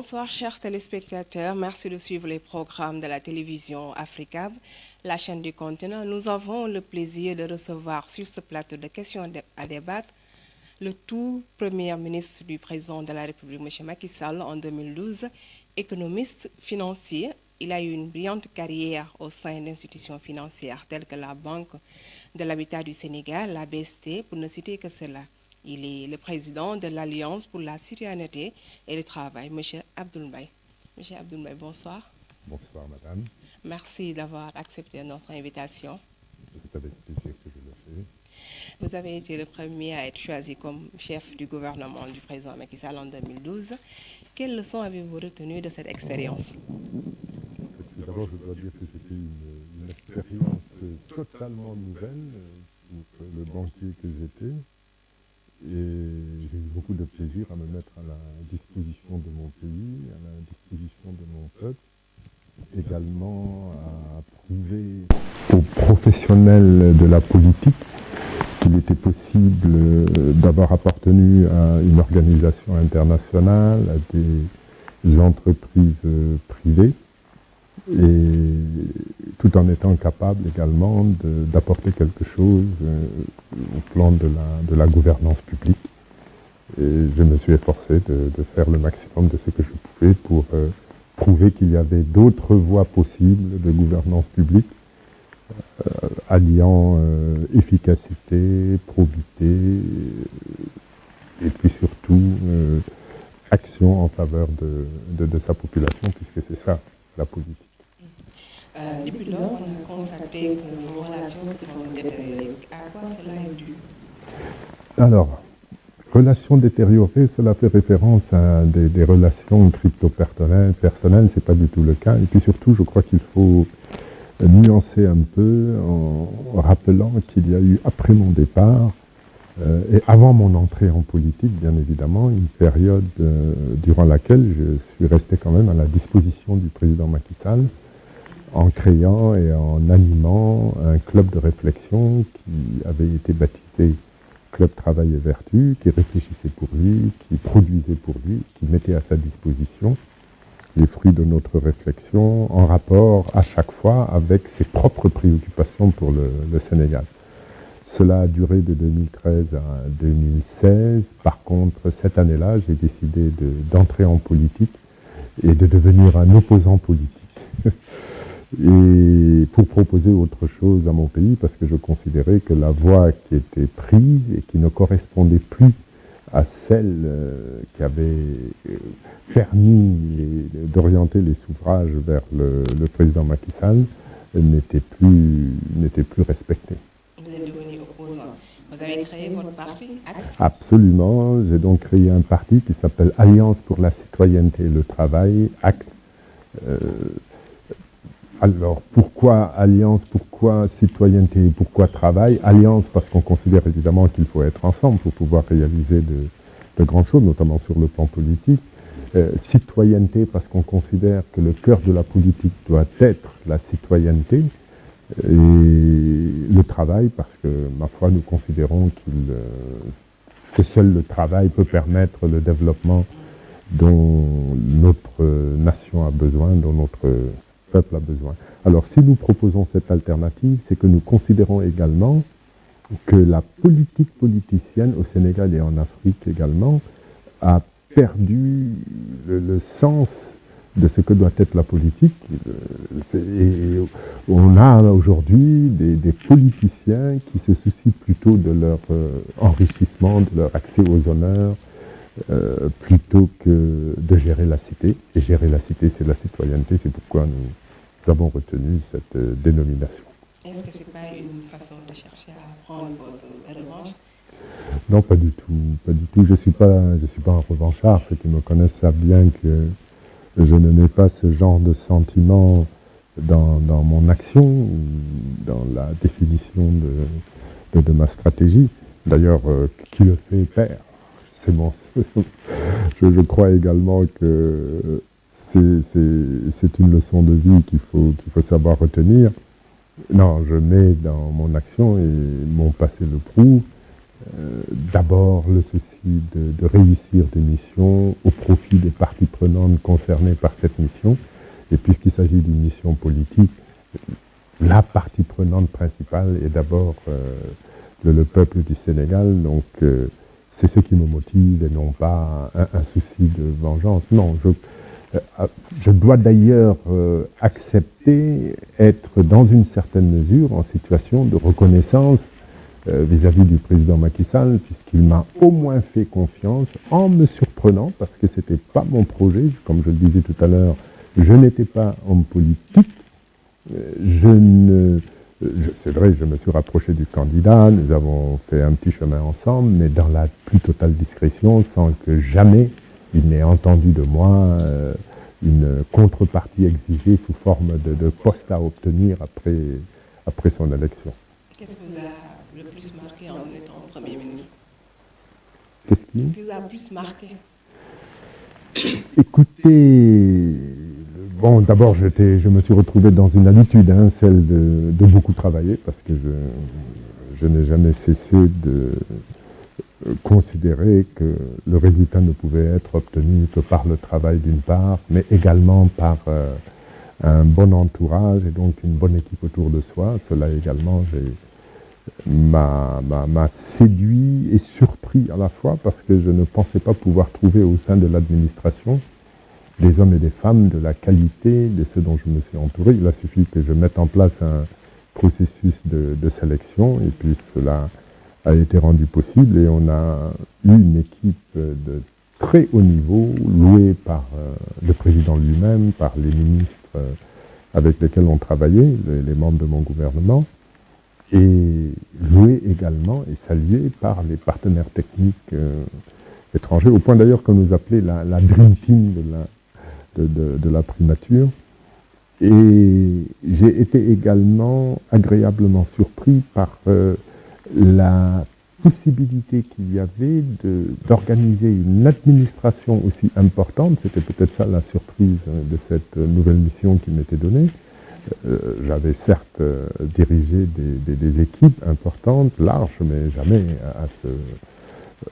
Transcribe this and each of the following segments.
Bonsoir chers téléspectateurs, merci de suivre les programmes de la télévision Africab, la chaîne du continent. Nous avons le plaisir de recevoir sur ce plateau de questions à débattre le tout premier ministre du président de la République, M. Macky Sall, en 2012, économiste financier. Il a eu une brillante carrière au sein d'institutions financières telles que la Banque de l'Habitat du Sénégal, la BST, pour ne citer que cela. Il est le président de l'Alliance pour la citoyenneté et le travail, M. Abdoul Mbaye. M. Abdoul Mbaye, bonsoir. Bonsoir, madame. Merci d'avoir accepté notre invitation. C'est avec plaisir que je le fais. Vous avez été le premier à être choisi comme chef du gouvernement du président Macky Sall en 2012. Quelles leçons avez-vous retenues de cette expérience? Tout d'abord, je dois dire que c'était une expérience totalement nouvelle pour le banquier que j'étais. Et j'ai eu beaucoup de plaisir à me mettre à la disposition de mon pays, à la disposition de mon peuple, également à prouver aux professionnels de la politique qu'il était possible d'avoir appartenu à une organisation internationale, à des entreprises privées, et tout en étant capable également d'apporter quelque chose au plan de la gouvernance publique. Et je me suis efforcé de faire le maximum de ce que je pouvais pour prouver qu'il y avait d'autres voies possibles de gouvernance publique, alliant efficacité, probité, et puis surtout action en faveur de sa population, puisque c'est ça, la politique. Depuis lors, on a constaté que nos relations se sont détériorées. À quoi cela est dû? Alors, relations détériorées, cela fait référence à des relations crypto-personnelles, c'est pas du tout le cas. Et puis surtout, je crois qu'il faut nuancer un peu en rappelant qu'il y a eu, après mon départ, et avant mon entrée en politique, bien évidemment, une période durant laquelle je suis resté quand même à la disposition du président Macky Sall, en créant et en animant un club de réflexion qui avait été baptisé Club Travail et Vertu, qui réfléchissait pour lui, qui produisait pour lui, qui mettait à sa disposition les fruits de notre réflexion en rapport à chaque fois avec ses propres préoccupations pour le Sénégal. Cela a duré de 2013 à 2016. Par contre, cette année-là, j'ai décidé d'entrer en politique et de devenir un opposant politique. Et pour proposer autre chose à mon pays, parce que je considérais que la voie qui était prise et qui ne correspondait plus à celle qui avait permis d'orienter les suffrages vers le président Macky Sall n'était plus respectée. Vous êtes devenu opposant. Vous avez créé votre parti, ACT? Absolument. J'ai donc créé un parti qui s'appelle Alliance pour la citoyenneté et le travail, ACT. Alors, pourquoi alliance, pourquoi citoyenneté, pourquoi travail? Alliance, parce qu'on considère évidemment qu'il faut être ensemble pour pouvoir réaliser de grandes choses, notamment sur le plan politique. Citoyenneté, parce qu'on considère que le cœur de la politique doit être la citoyenneté. Et le travail, parce que, ma foi, nous considérons que seul le travail peut permettre le développement dont notre nation a besoin, dont notre peuple a besoin. Alors, si nous proposons cette alternative, c'est que nous considérons également que la politique politicienne au Sénégal et en Afrique également a perdu le sens de ce que doit être la politique. Et on a aujourd'hui des politiciens qui se soucient plutôt de leur enrichissement, de leur accès aux honneurs, plutôt que de gérer la cité. Et gérer la cité, c'est la citoyenneté, c'est pourquoi nous avons retenu cette dénomination. Est-ce que ce n'est pas une façon de chercher à prendre votre revanche? Non, pas du tout, pas du tout. Je suis pas un revanchard. Ceux qui me connaissent savent bien que je ne mets pas ce genre de sentiment dans mon action, dans la définition de ma stratégie. D'ailleurs, qui le fait perd. C'est bon. Je crois également que c'est une leçon de vie qu'il faut savoir retenir. Non, je mets dans mon action, et mon passé le prouve, D'abord, le souci de réussir des missions au profit des parties prenantes concernées par cette mission. Et puisqu'il s'agit d'une mission politique, la partie prenante principale est d'abord le peuple du Sénégal. Donc, c'est ce qui me motive et non pas un souci de vengeance. Non, je dois d'ailleurs accepter être dans une certaine mesure en situation de reconnaissance vis-à-vis du président Macky Sall, puisqu'il m'a au moins fait confiance en me surprenant, parce que ce n'était pas mon projet, comme je le disais tout à l'heure, je n'étais pas homme politique, c'est vrai, je me suis rapproché du candidat, nous avons fait un petit chemin ensemble, mais dans la plus totale discrétion, sans que jamais il n'ait entendu de moi une contrepartie exigée sous forme de poste à obtenir après son élection. Qu'est-ce qui vous a le plus marqué en étant Premier ministre? Qu'est-ce qui vous a plus marqué? Écoutez, bon, d'abord, je me suis retrouvé dans une habitude, celle de beaucoup travailler, parce que je n'ai jamais cessé de considérer que le résultat ne pouvait être obtenu que par le travail d'une part, mais également par un bon entourage et donc une bonne équipe autour de soi. Cela également m'a séduit et surpris à la fois, parce que je ne pensais pas pouvoir trouver au sein de l'administration des hommes et des femmes de la qualité de ceux dont je me suis entouré. Il a suffi que je mette en place un processus de sélection, et puis cela a été rendu possible, et on a eu une équipe de très haut niveau, louée par le président lui-même, par les ministres avec lesquels on travaillait, les membres de mon gouvernement, et louée également et saluée par les partenaires techniques étrangers, au point d'ailleurs qu'on nous appelait la Dream Team de la primature. Et j'ai été également agréablement surpris par la possibilité qu'il y avait d'organiser une administration aussi importante. C'était peut-être ça la surprise de cette nouvelle mission qui m'était donnée. J'avais certes dirigé des équipes importantes, larges, mais jamais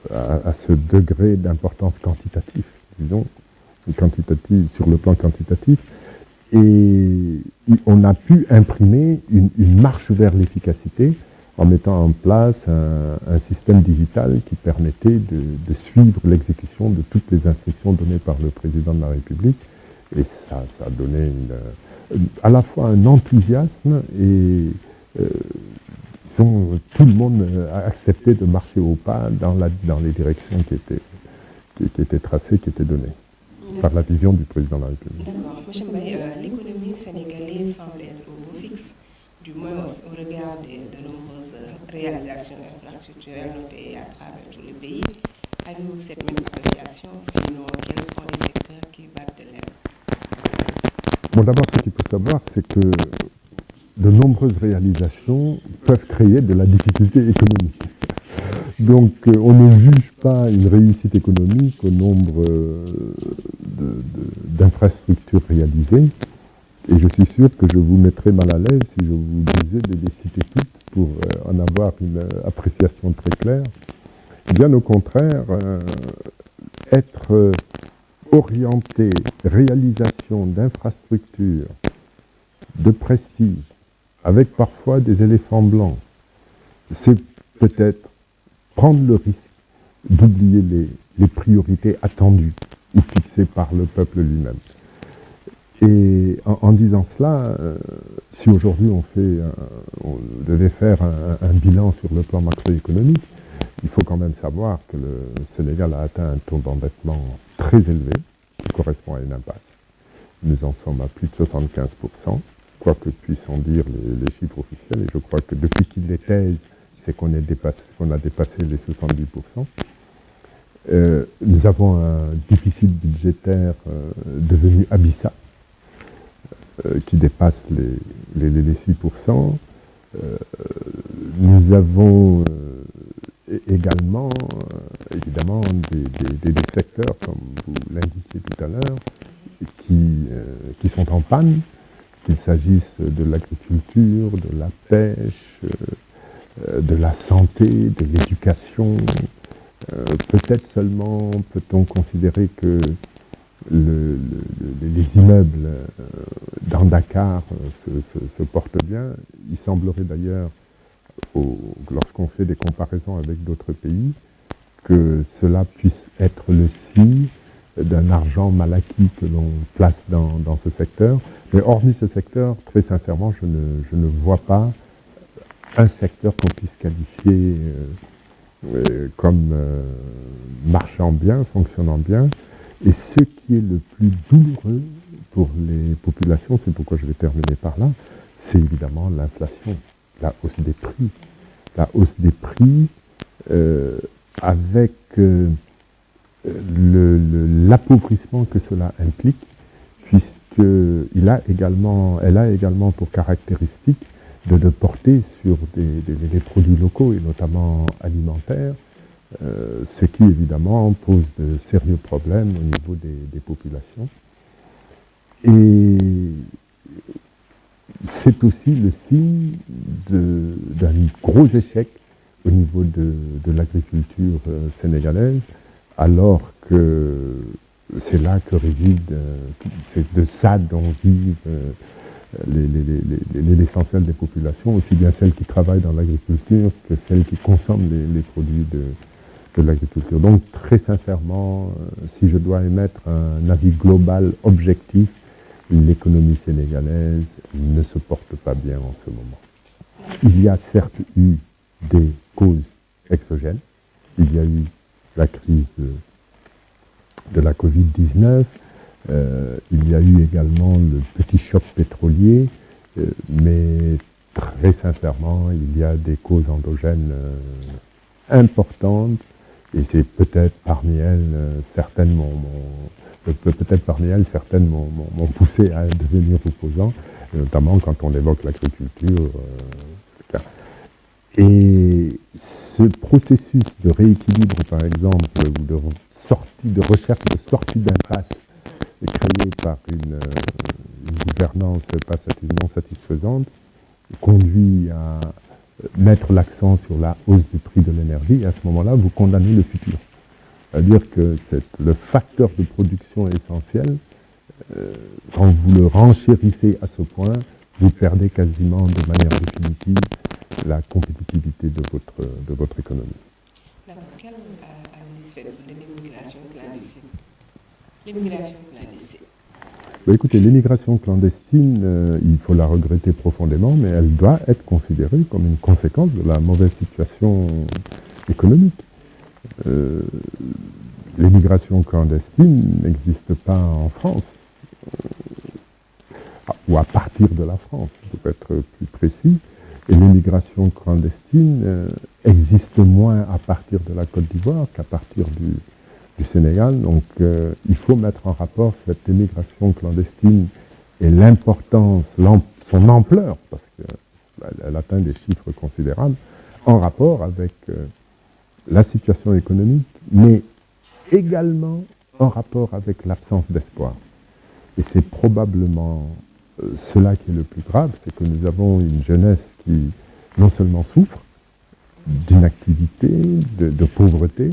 à ce degré d'importance quantitative, disons, sur le plan quantitatif. Et on a pu imprimer une marche vers l'efficacité en mettant en place un système digital qui permettait de suivre l'exécution de toutes les instructions données par le président de la République. Et ça a donné à la fois un enthousiasme et tout le monde a accepté de marcher au pas dans les directions qui étaient tracées, qui étaient données par la vision du président de la République. D'accord. M. Mbaye, l'économie sénégalaise semble être au beau fixe, du moins au regard de nombreuses réalisations infrastructurelles notées à travers tout le pays. Avez-vous cette même appréciation? Sinon, quels sont les secteurs qui battent de l'aile? Bon, d'abord, ce qu'il faut savoir, c'est que de nombreuses réalisations peuvent créer de la difficulté économique. Donc, on ne juge pas une réussite économique au nombre d'infrastructures réalisées. Et je suis sûr que je vous mettrais mal à l'aise si je vous disais de les citer toutes pour en avoir une appréciation très claire. Bien au contraire, être orienté réalisation d'infrastructures de prestige, avec parfois des éléphants blancs, c'est peut-être prendre le risque d'oublier les priorités attendues ou fixées par le peuple lui-même. Et en disant cela, si aujourd'hui on devait faire un bilan sur le plan macroéconomique, il faut quand même savoir que le Sénégal a atteint un taux d'endettement très élevé, qui correspond à une impasse. Nous en sommes à plus de 75%, quoi que puissent en dire les chiffres officiels, et je crois que depuis qu'il les taise, c'est qu'on a dépassé les 70%. Nous avons un déficit budgétaire devenu abyssal, qui dépasse les 6%. Nous avons également, évidemment, des secteurs, comme vous l'indiquiez tout à l'heure, qui sont en panne, qu'il s'agisse de l'agriculture, de la pêche, de la santé, de l'éducation. Peut-être seulement peut-on considérer que les immeubles dans Dakar se portent bien. Il semblerait d'ailleurs, lorsqu'on fait des comparaisons avec d'autres pays, que cela puisse être le signe d'un argent mal acquis que l'on place dans ce secteur. Mais hormis ce secteur, très sincèrement, je ne vois pas un secteur qu'on puisse qualifier comme marchant bien, fonctionnant bien. Et ce qui est le plus douloureux pour les populations, c'est pourquoi je vais terminer par là, c'est évidemment l'inflation, la hausse des prix. La hausse des prix avec l'appauvrissement que cela implique, puisqu'elle a également pour caractéristique de porter sur des produits locaux et notamment alimentaires, ce qui évidemment pose de sérieux problèmes au niveau des populations. Et c'est aussi le signe d'un gros échec au niveau de l'agriculture sénégalaise, alors que c'est là que réside, c'est de ça dont vivent l'essentiel des populations, aussi bien celles qui travaillent dans l'agriculture que celles qui consomment les produits de l'agriculture. Donc très sincèrement, si je dois émettre un avis global, objectif, l'économie sénégalaise ne se porte pas bien en ce moment. Il y a certes eu des causes exogènes, il y a eu la crise de la Covid-19, il y a eu également le petit choc pétrolier, mais très sincèrement, il y a des causes endogènes importantes, et c'est peut-être parmi elles certaines m'ont poussé à devenir opposant, notamment quand on évoque l'agriculture. Et ce processus de rééquilibre, par exemple, ou de recherche de sortie d'impasse créé par une gouvernance non satisfaisante, conduit à mettre l'accent sur la hausse du prix de l'énergie, et à ce moment-là, vous condamnez le futur. C'est-à-dire que le facteur de production essentiel, quand vous le renchérissez à ce point, vous perdez quasiment de manière définitive la compétitivité de votre économie. D'accord. Quelle analyse faites-vous de l'immigration clandestine? L'immigration clandestine. Écoutez, l'immigration clandestine, il faut la regretter profondément, mais elle doit être considérée comme une conséquence de la mauvaise situation économique. L'immigration clandestine n'existe pas en France, ou à partir de la France, pour être plus précis, et l'immigration clandestine existe moins à partir de la Côte d'Ivoire qu'à partir du Sénégal. Donc il faut mettre en rapport cette immigration clandestine et l'importance, son ampleur, parce qu'elle atteint des chiffres considérables, en rapport avec la situation économique, mais également en rapport avec l'absence d'espoir. Et c'est probablement cela qui est le plus grave, c'est que nous avons une jeunesse qui non seulement souffre d'inactivité, de pauvreté,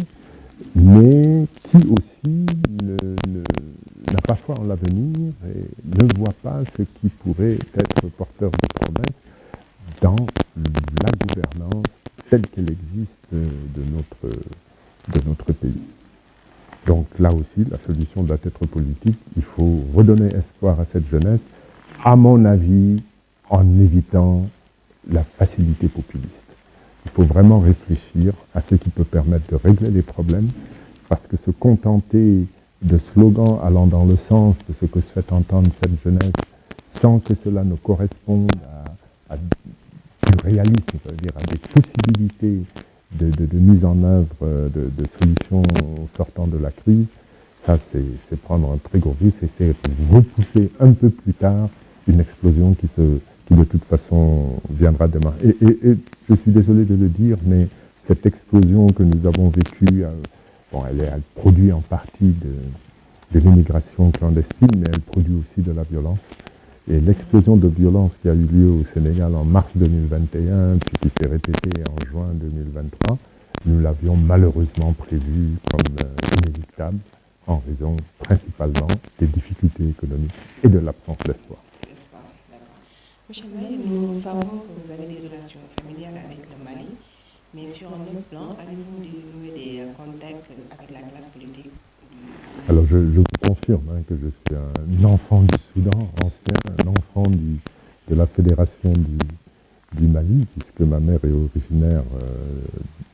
mais qui aussi n'a pas foi en l'avenir et ne voit pas ce qui pourrait être porteur de promesses dans la gouvernance telle qu'elle existe de notre pays. Donc là aussi, la solution doit être politique. Il faut redonner espoir à cette jeunesse, à mon avis, en évitant la facilité populiste. Il faut vraiment réfléchir à ce qui peut permettre de régler les problèmes, parce que se contenter de slogans allant dans le sens de ce que souhaite entendre cette jeunesse, sans que cela ne corresponde à du réalisme, c'est-à-dire à des possibilités de mise en œuvre de solutions sortant de la crise, ça c'est prendre un très gros risque et c'est repousser un peu plus tard une explosion qui de toute façon viendra demain. Et je suis désolé de le dire, mais cette explosion que nous avons vécue, elle produit en partie de l'immigration clandestine, mais elle produit aussi de la violence. Et l'explosion de violence qui a eu lieu au Sénégal en mars 2021, puis qui s'est répétée en juin 2023, nous l'avions malheureusement prévu comme inéluctable en raison principalement des difficultés économiques et de l'absence d'espoir. Monsieur Maï, nous savons que vous avez des relations familiales avec le Mali, mais sur un autre plan, avez-vous noué des contacts avec la classe politique? Alors je vous confirme que je suis un enfant du Soudan ancien, un enfant de la fédération du Mali, puisque ma mère est originaire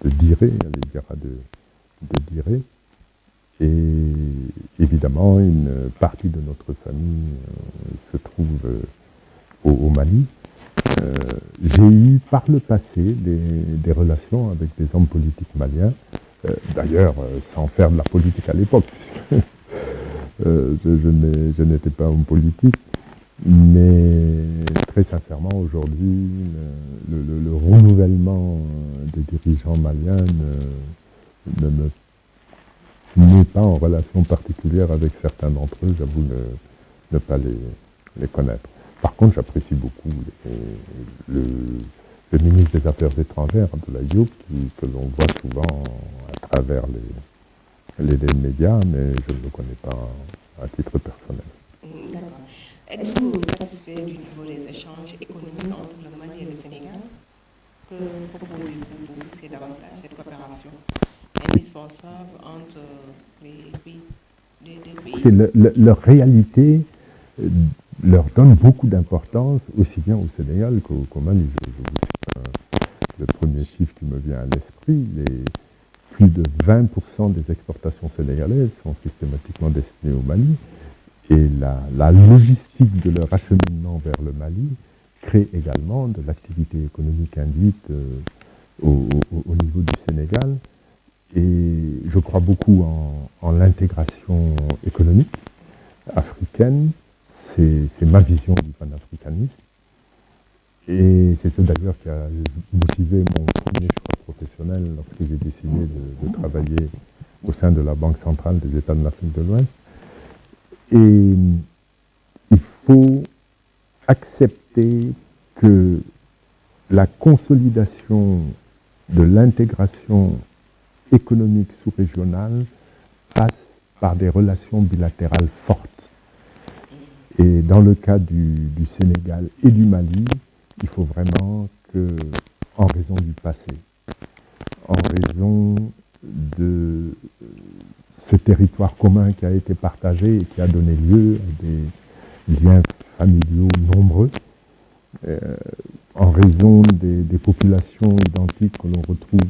de Diré, elle est Dira de Diré. Et évidemment, une partie de notre famille se trouve au Mali. J'ai eu par le passé des relations avec des hommes politiques maliens, d'ailleurs sans faire de la politique à l'époque, puisque je n'étais pas homme politique, mais très sincèrement aujourd'hui, le renouvellement des dirigeants maliens ne me met pas en relation particulière avec certains d'entre eux, j'avoue ne pas les connaître. Par contre, j'apprécie beaucoup le ministre des Affaires étrangères, Abdoulaye Diop, que l'on voit souvent à travers les médias, mais je ne le connais pas à titre personnel. D'accord. Êtes-vous satisfait du niveau des échanges économiques entre le Mali et le Sénégal? Que proposez-vous pour booster davantage cette coopération indispensable entre les deux pays? Leur réalité leur donne beaucoup d'importance, aussi bien au Sénégal qu'au Mali. Je vous cite le premier chiffre qui me vient à l'esprit. Plus de 20% des exportations sénégalaises sont systématiquement destinées au Mali. Et la logistique de leur acheminement vers le Mali crée également de l'activité économique induite au niveau du Sénégal. Et je crois beaucoup en l'intégration économique africaine. C'est ma vision du panafricanisme. Et c'est ce d'ailleurs qui a motivé mon premier choix professionnel lorsque j'ai décidé de travailler au sein de la Banque centrale des États de l'Afrique de l'Ouest. Et il faut accepter que la consolidation de l'intégration économique sous-régionale passe par des relations bilatérales fortes. Et dans le cas du Sénégal et du Mali, il faut vraiment que, en raison du passé, en raison de ce territoire commun qui a été partagé et qui a donné lieu à des liens familiaux nombreux, en raison des populations identiques que l'on retrouve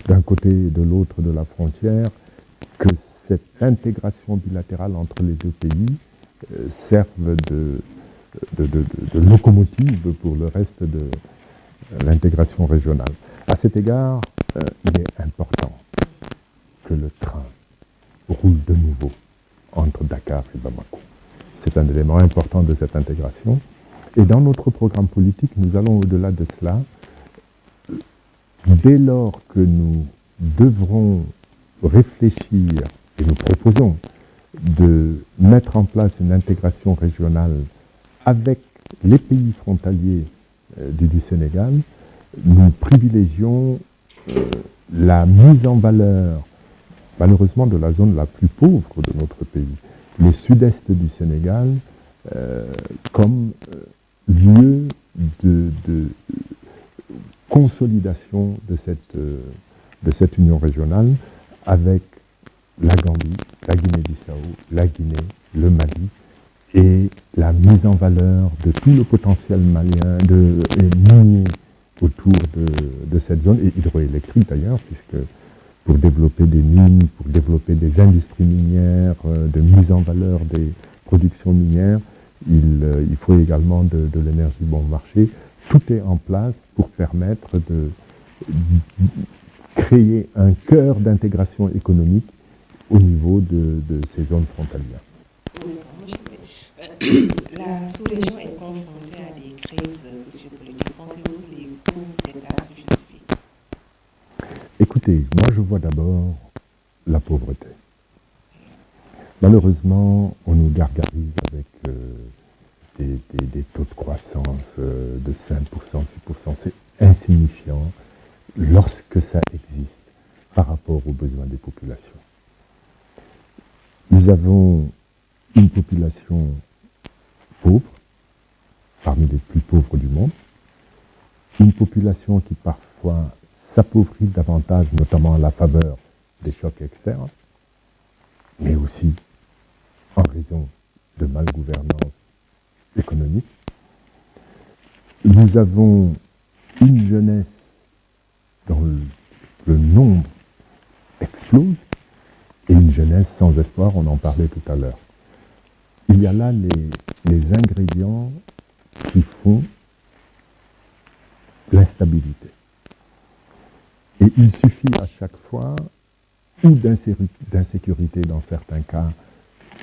d'un côté et de l'autre de la frontière, que cette intégration bilatérale entre les deux pays serve de locomotive pour le reste de l'intégration régionale. À cet égard, il est important que le train roule de nouveau entre Dakar et Bamako. C'est un élément important de cette intégration. Et dans notre programme politique, nous allons au-delà de cela. Dès lors que nous devrons réfléchir, et nous proposons de mettre en place une intégration régionale avec les pays frontaliers du Sénégal, nous privilégions la mise en valeur, malheureusement, de la zone la plus pauvre de notre pays, le sud-est du Sénégal, comme lieu de consolidation de cette union régionale avec la Gambie, la Guinée-Bissau, la Guinée, le Mali, et la mise en valeur de tout le potentiel malien et minier autour de cette zone, et hydroélectrique d'ailleurs, puisque pour développer des mines, pour développer des industries minières, de mise en valeur des productions minières, il faut également de l'énergie bon marché. Tout est en place pour permettre de créer un cœur d'intégration économique au niveau de ces zones frontalières. La sous-région est confrontée à des crises sociopolitiques. Pensez-vous que les coups d'État se justifient? Écoutez, moi je vois d'abord la pauvreté. Malheureusement, on nous gargarise avec des taux de croissance de 5%, 6%. C'est insignifiant lorsque ça existe par rapport aux besoins des populations. Nous avons une population pauvre, parmi les plus pauvres du monde, une population qui parfois s'appauvrit davantage, notamment à la faveur des chocs externes, mais aussi en raison de malgouvernance économique. Nous avons une jeunesse dont le nombre explose et une jeunesse sans espoir, on en parlait tout à l'heure. Il y a là les ingrédients qui font l'instabilité. Et il suffit à chaque fois ou d'insécurité dans certains cas,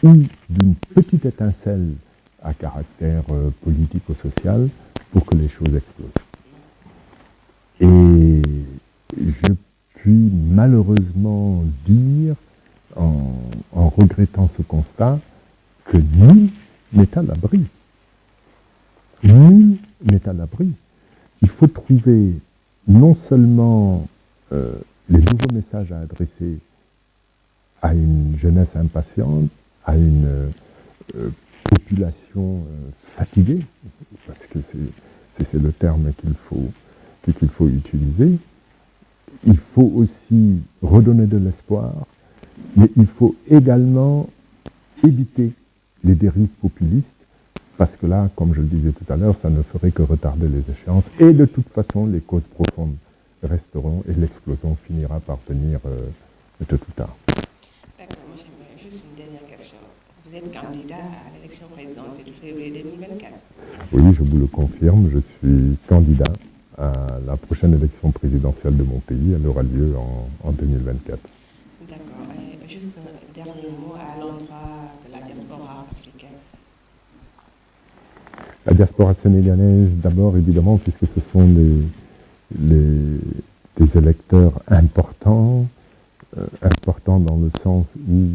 ou d'une petite étincelle à caractère politico-social pour que les choses explosent. Et je puis malheureusement dire, en regrettant ce constat, que nul n'est à l'abri. Nul n'est à l'abri. Il faut trouver non seulement les nouveaux messages à adresser à une jeunesse impatiente, à une population fatiguée, parce que c'est le terme qu'il faut utiliser. Il faut aussi redonner de l'espoir, mais il faut également éviter les dérives populistes, parce que là, comme je le disais tout à l'heure, ça ne ferait que retarder les échéances. Et de toute façon, les causes profondes resteront et l'explosion finira par venir tôt ou tard. D'accord, moi j'aimerais juste une dernière question. Vous êtes candidat à l'élection présidentielle de février 2024. Oui, je vous le confirme, je suis candidat à la prochaine élection présidentielle de mon pays. Elle aura lieu en 2024. D'accord. Et juste un dernier mot à l'endroit de la diaspora africaine. La diaspora sénégalaise, d'abord, évidemment, puisque ce sont des électeurs importants, dans le sens où,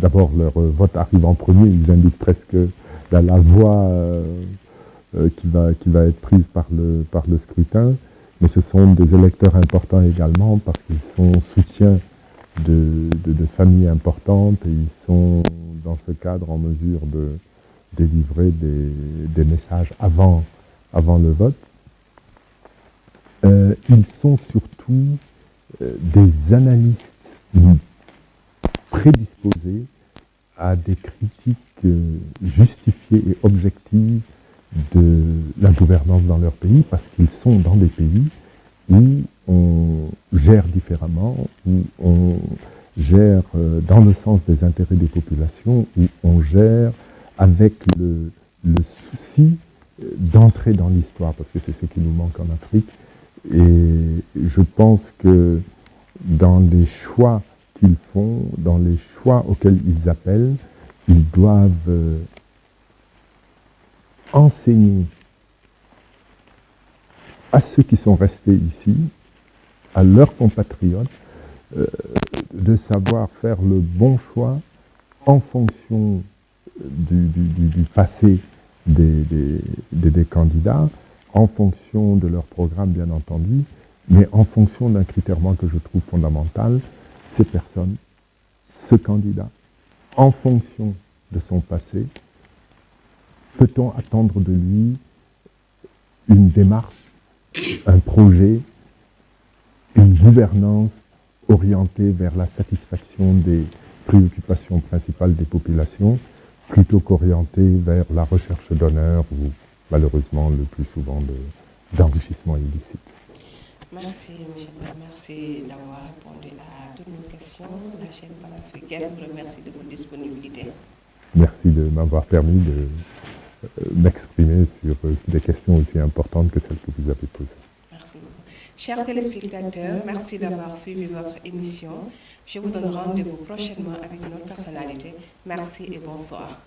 d'abord, leur vote arrive en premier. Ils indiquent presque la voie qui va être prise par le scrutin. Mais ce sont des électeurs importants également parce qu'ils sont soutiens de familles importantes et ils sont, dans ce cadre, en mesure de délivrer des messages avant le vote. Ils sont surtout des analystes prédisposés à des critiques justifiées et objectives de la gouvernance dans leur pays, parce qu'ils sont dans des pays où on gère différemment, où on gère dans le sens des intérêts des populations, où on gère avec le souci d'entrer dans l'histoire, parce que c'est ce qui nous manque en Afrique. Et je pense que dans les choix qu'ils font, dans les choix auxquels ils appellent, ils doivent enseigner à ceux qui sont restés ici, à leurs compatriotes, de savoir faire le bon choix en fonction du passé des candidats, en fonction de leur programme bien entendu, mais en fonction d'un critère que je trouve fondamental, ces personnes, ce candidat, en fonction de son passé, peut-on attendre de lui une démarche, un projet, une gouvernance orientée vers la satisfaction des préoccupations principales des populations, plutôt qu'orientée vers la recherche d'honneur ou malheureusement le plus souvent d'enrichissement illicite. Merci, merci d'avoir répondu à toutes nos questions. La chaîne panafricaine vous remercie de votre disponibilité. Merci de m'avoir permis de m'exprimer sur des questions aussi importantes que celles que vous avez posées. Merci beaucoup. Chers téléspectateurs, merci d'avoir suivi votre émission. Je vous donne rendez-vous prochainement avec une autre personnalité. Merci et bonsoir.